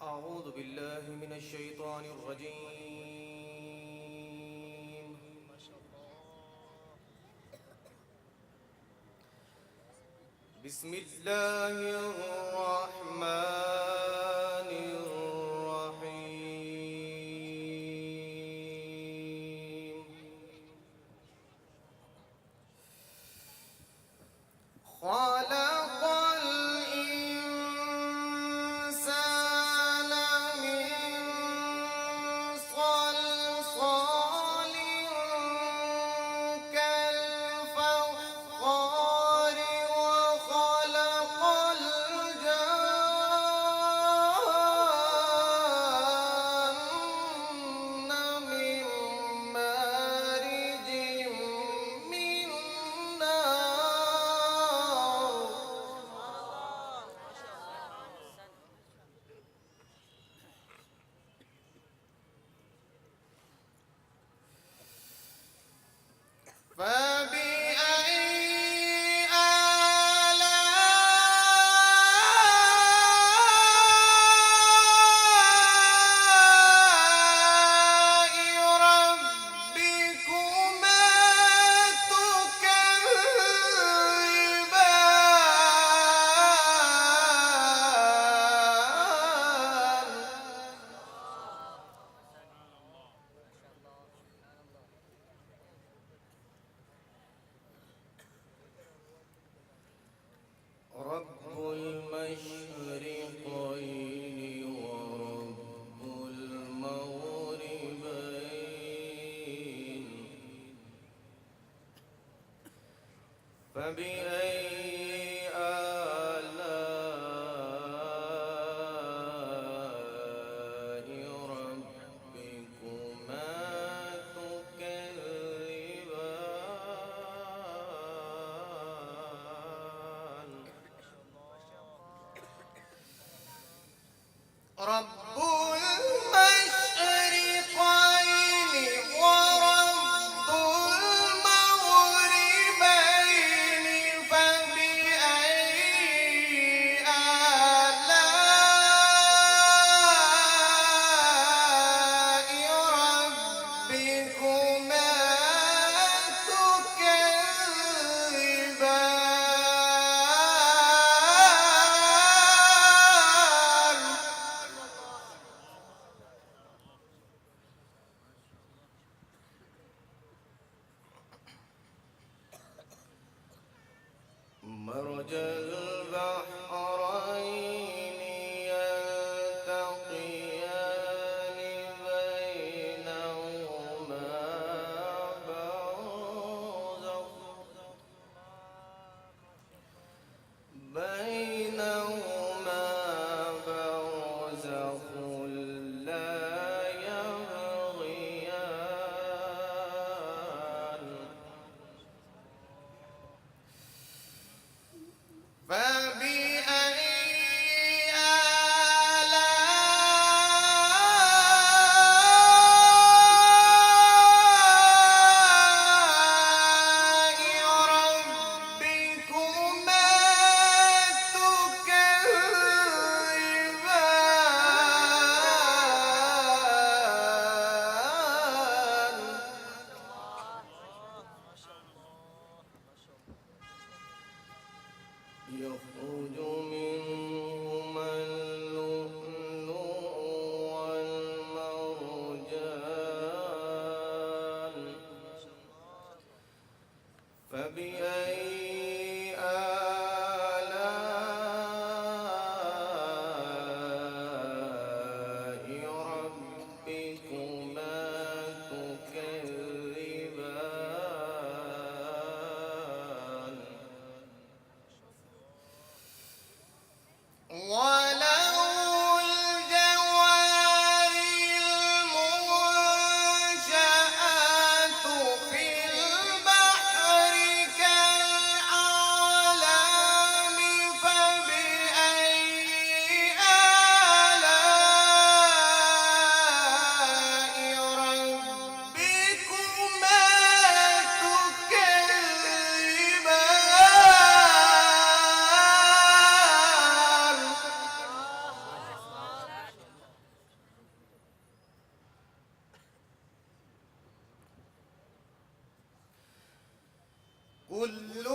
أعوذ بالله من الشيطان الرجيم. بسم الله الرحمن الرحيم. خلق الإنسان من صلصال كالفخار وخلق الجان من مارج من نار. فبأي آلاء ربكما تكذبان؟ رب المشرقين ورب المغربين. فبأي آلاء ربكما تكذبان؟ رب المشرقين ورب المغربين. فبأي آلاء ربكما تكذبان؟ مرج البحرين يلتقيان بينهما برزخ لا يبغيان. فبأي آلاء ربكما تكذبان؟ يخرج منهما اللؤلؤ والمرجان. فبأي آلاء ربكما تكذبان؟ كل